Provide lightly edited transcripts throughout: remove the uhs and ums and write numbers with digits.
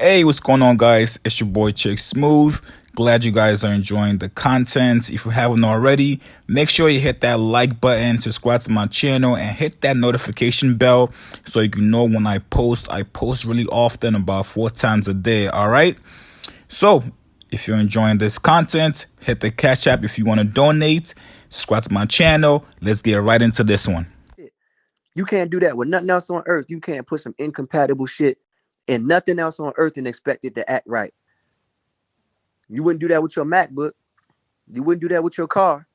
Hey, what's going on, guys? It's your boy Chick Smooth. Glad you guys are enjoying the content. If you haven't already, make sure you hit that like button, subscribe to my channel, and hit that notification bell so you can know when I post. I post really often, about 4 times a day. All right. So, if you're enjoying this content, hit the Cash App if you want to donate. Subscribe to my channel. Let's get right into this one. You can't do that with nothing else on earth. You can't put some incompatible shit in nothing else on earth and expect it to act right. You wouldn't do that with your MacBook. You wouldn't do that with your car.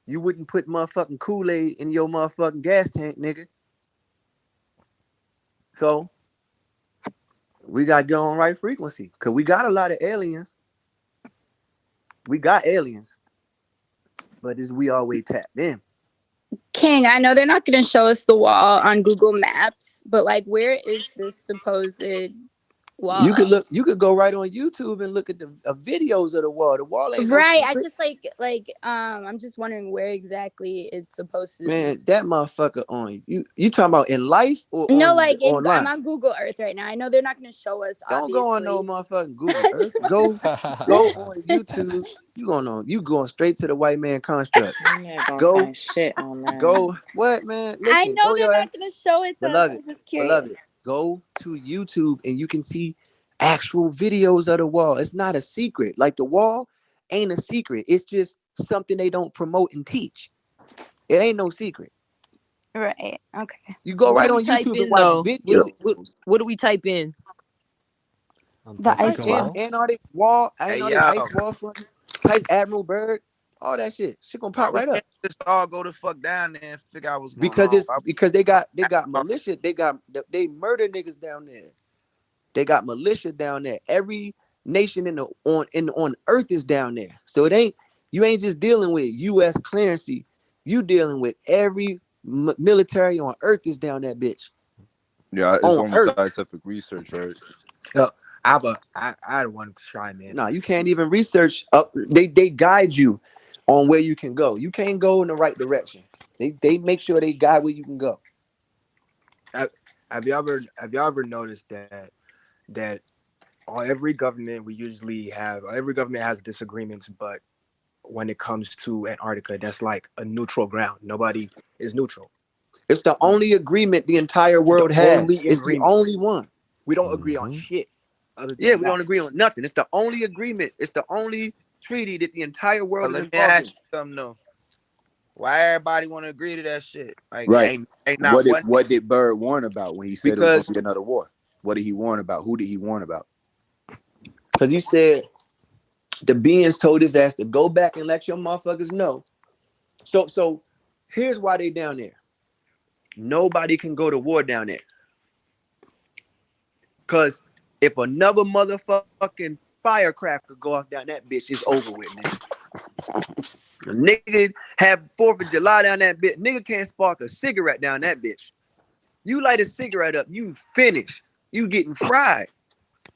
You wouldn't put motherfucking Kool-Aid in your motherfucking gas tank, nigga. So we got to get on right frequency because we got a lot of aliens. We got aliens, but is we always tapped in. King, I know they're not going to show us the wall on Google Maps, but like, where is this supposed wall? You could go right on YouTube and look at the videos of the wall. The wall ain't right. No I just I'm just wondering where exactly it's supposed to be. Man, that motherfucker on you talking about in life or no, on, like online? I'm on Google Earth right now. I know they're not going to show us. Don't obviously. Go on no motherfucking Google Earth. Go on YouTube. You going straight to the white man construct. Go shit on that. Go what, man? Listen, I know they're not going to show it to us. I'm just curious. Beloved, go to YouTube and you can see actual videos of the wall. It's not a secret. Like the wall ain't a secret. It's just something they don't promote and teach. It ain't no secret. Right. Okay. You go right on YouTube and watch videos. What do we type in? The ice wall. Antarctic wall. Hey, Ice wall front. Type Admiral Byrd. All that shit. Shit gonna pop right up. Just all go the fuck down there and figure out what's going on. Because they got militia. They murder niggas down there. They got militia down there. Every nation on earth is down there. So you ain't just dealing with U.S. clearancy. You dealing with every military on earth is down that bitch. Yeah, it's almost scientific research, right? I don't want to try, man. No, you can't even research. They guide you on where you can go. You can't go in the right direction. They make sure they guide where you can go. Have you ever noticed that every government has disagreements, but when it comes to Antarctica, that's like a neutral ground. Nobody is neutral. It's the only agreement the entire world has. It's the only one. We don't agree on shit. We don't agree on nothing. It's the only agreement. It's the only treaty that the entire world is involved in. Let me ask you something though. Why everybody want to agree to that shit? Like, right. Ain't not what did Byrd warn about when he said it was going to be another war? What did he warn about? Who did he warn about? Because he said the beings told his ass to go back and let your motherfuckers know. So here's why they down there. Nobody can go to war down there. Because if another motherfucking firecracker go off down that bitch, it's over with, nigga. A nigga have 4th of July down that bitch. Nigga can't spark a cigarette down that bitch. You light a cigarette up, you finish. You getting fried.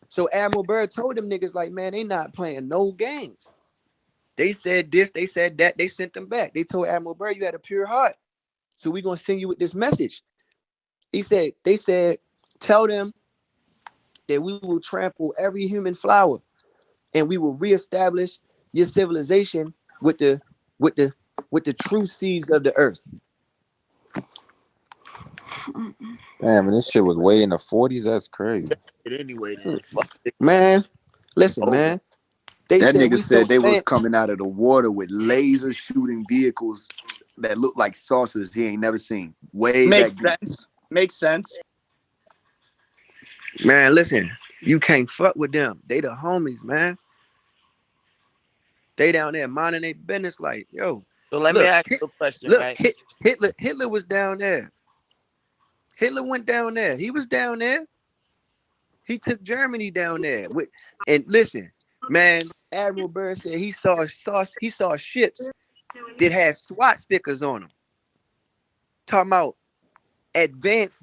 So Admiral Byrd told them niggas like, man, they not playing no games. They said this, they said that, they sent them back. They told Admiral Byrd, you had a pure heart. So we gonna send you with this message. They said, tell them that we will trample every human flower and we will reestablish your civilization with the true seeds of the earth. Damn, and this shit was way in the 40s. That's crazy. Anyway, man, listen, man. That nigga said they was coming out of the water with laser shooting vehicles that look like saucers he ain't never seen. Makes sense. Man, listen, you can't fuck with them. They the homies, man. They down there minding their business like, yo. So let me ask you a question, right? Hitler was down there. Hitler went down there. He was down there. He took Germany down there. And listen, man, Admiral Byrd said he saw ships that had SWAT stickers on them. Talking about advanced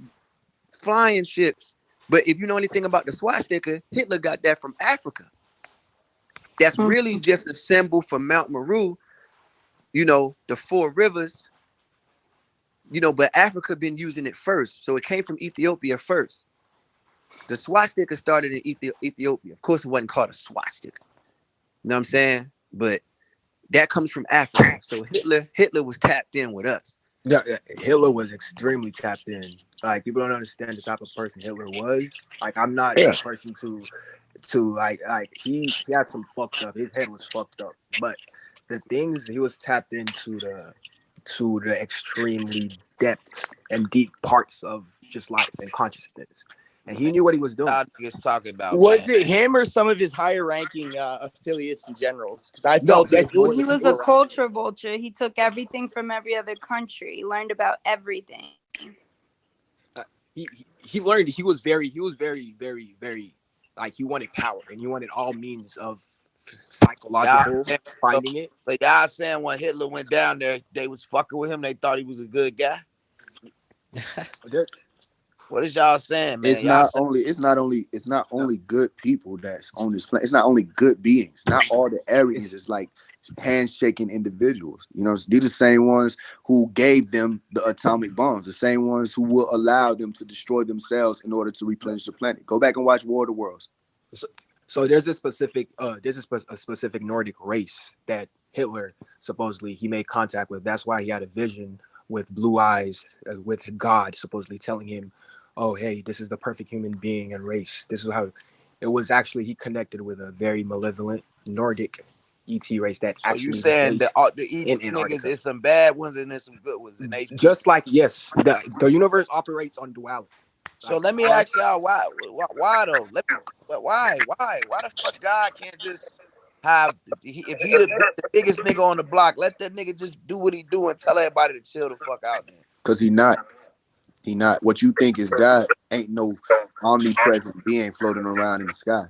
flying ships. But if you know anything about the SWAT sticker, Hitler got that from Africa. That's really just a symbol for Mount Meru, the 4 rivers, but Africa been using it first. So it came from Ethiopia first. The swastika started in Ethiopia. Of course, it wasn't called a swastika. You know what I'm saying? But that comes from Africa. So Hitler was tapped in with us. Yeah, Hitler was extremely tapped in. Like, people don't understand the type of person Hitler was. Like, I'm not that person to like he had some fucked up. His head was fucked up. But the things he was tapped into the extremely depths and deep parts of just life and consciousness. And he knew what he was doing. Niggas talking about, Was man. it him or some of his higher ranking affiliates and generals? Because I No, felt that Well, he was a culture vulture. He took everything from every other country. He learned about everything. He learned. He was very, very, very, like, he wanted power and he wanted all means of psychological finding it. So y'all saying when Hitler went down there, they was fucking with him. They thought he was a good guy. What is y'all saying, man? It's not only good people that's on this planet. It's not only good beings. Not all the Aryans is like handshaking individuals. You know, these are the same ones who gave them the atomic bombs, the same ones who will allow them to destroy themselves in order to replenish the planet. Go back and watch War of the Worlds. So there's a specific Nordic race that Hitler supposedly he made contact with. That's why he had a vision with blue eyes, with God supposedly telling him, "Oh, hey, this is the perfect human being and race. This is how." It was actually he connected with a very malevolent Nordic ET race that so actually. You saying the ET niggas is some bad ones and there's some good ones, and they just like the universe operates on duality. So let me ask y'all why though? Why the fuck God can't just have if he the biggest nigga on the block, let that nigga just do what he do and tell everybody to chill the fuck out there? Because he not what you think is God ain't no omnipresent being floating around in the sky.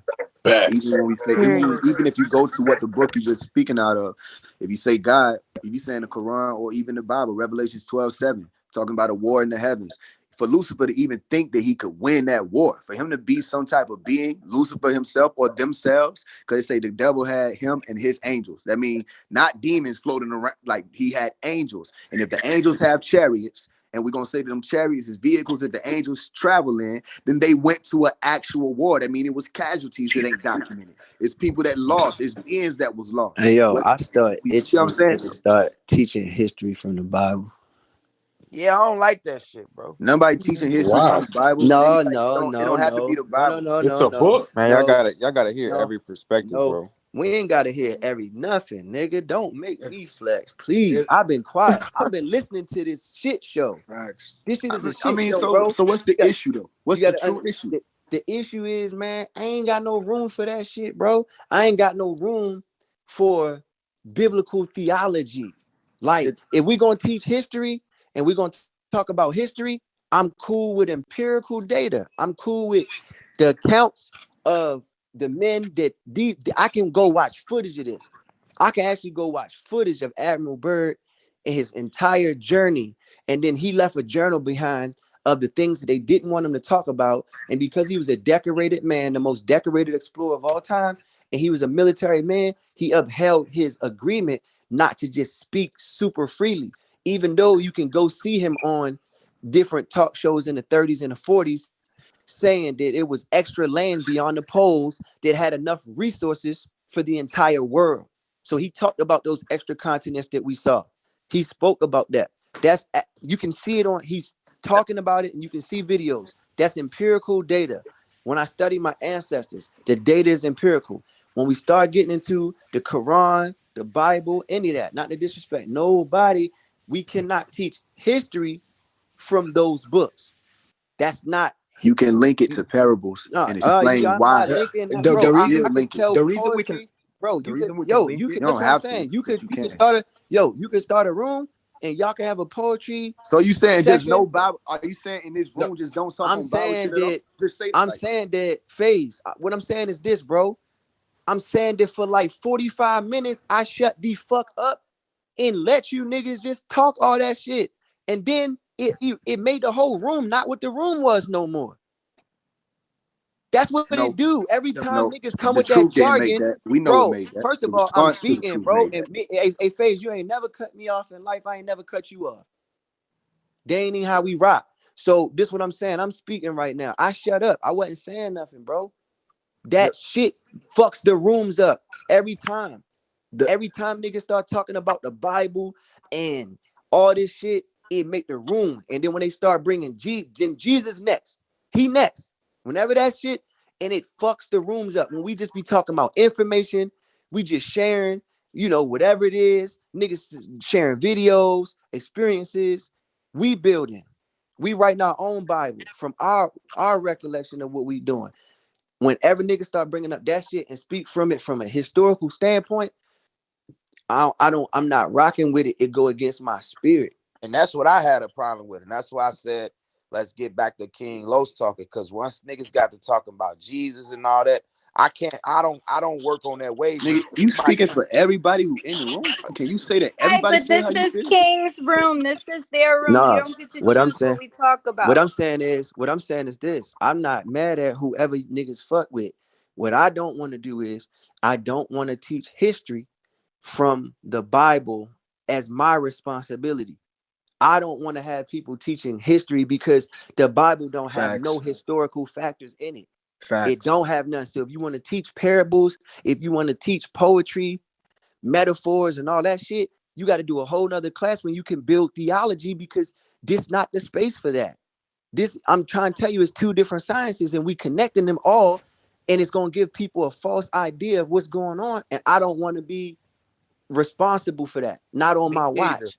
Even when we say, even if you go to what the book you're just speaking out of, if you say God, if you say in the Quran or even the Bible, Revelations 12:7, talking about a war in the heavens, for Lucifer to even think that he could win that war, for him to be some type of being, Lucifer himself or themselves, because they say the devil had him and his angels. That means not demons floating around, like he had angels. And if the angels have chariots, and we're going to say that them chariots is vehicles that the angels travel in, then they went to an actual war. That means it was casualties that ain't documented. It's people that lost. It's beings that was lost. Hey, yo, I start itching to start teaching history from the Bible. Yeah, I don't like that shit, bro. Nobody teaching history from the Bible. No, it don't have to be the Bible. It's a book, man. Y'all gotta hear every perspective, bro. We ain't gotta hear every nothing, nigga. Don't make me flex, please. I've been quiet. I've been listening to this shit show. Facts. This shit is a shit show, so, bro. So what's the issue though? What's the true issue? The issue is, man, I ain't got no room for that shit, bro. I ain't got no room for biblical theology. Like, if we gonna teach history and we're gonna talk about history, I'm cool with empirical data. I'm cool with the accounts of the men that I can go watch footage of this. I can actually go watch footage of Admiral Byrd and his entire journey. And then he left a journal behind of the things that they didn't want him to talk about. And because he was a decorated man, the most decorated explorer of all time, and he was a military man, he upheld his agreement not to just speak super freely. Even though you can go see him on different talk shows in the 30s and the 40s, saying that it was extra land beyond the poles that had enough resources for the entire world. So he talked about those extra continents that we saw. He spoke about that. You can see it on, he's talking about it and you can see videos. That's empirical data. When I study my ancestors, the data is empirical. When we start getting into the Quran, the Bible, any of that, not to disrespect nobody, we cannot teach history from those books. That's not. You can link it to parables and explain why. The reason we can, bro. You don't have to. You can start a room and y'all can have a poetry. So you saying session. Just no Bible? Are you saying in this room just don't talk on Bible shit at all? Just say I'm saying that phase. What I'm saying is this, bro. I'm saying that for like 45 minutes, I shut the fuck up and let you niggas just talk all that shit, and then it made the whole room not what the room was no more. That's what it do. Every time niggas come with that jargon, we know bro. it made that. First of all, I'm speaking, bro. And hey, FaZe, you ain't never cut me off in life. I ain't never cut you off. They ain't even how we rock. So this what I'm saying. I'm speaking right now. I shut up. I wasn't saying nothing, bro. That shit fucks the rooms up every time. Every time niggas start talking about the Bible and all this shit, it make the room. And then when they start bringing then Jesus next. He next. Whenever that shit, and it fucks the rooms up. When we just be talking about information, we just sharing, whatever it is, niggas sharing videos, experiences, we building. We writing our own Bible from our recollection of what we doing. Whenever niggas start bringing up that shit and speak from it from a historical standpoint, I'm not rocking with it. It go against my spirit. And that's what I had a problem with. And that's why I said, let's get back to King Los talking. Because once niggas got to talking about Jesus and all that, I don't work on that wave. Nigga, you speaking for everybody who in the room? Can you say that everybody But this is King's room. This is their room. Nah, You don't get to choose what we talk about. What I'm saying is this. I'm not mad at whoever niggas fuck with. What I don't want to do is I don't want to teach history from the Bible as my responsibility. I don't want to have people teaching history because the Bible don't have no historical factors in it. It don't have none. So if you want to teach parables, if you want to teach poetry, metaphors, and all that shit, you got to do a whole nother class when you can build theology, because this not the space for that. This, I'm trying to tell you, is two different sciences, and we connecting them all, and it's going to give people a false idea of what's going on, and I don't want to be responsible for that. Not on my watch.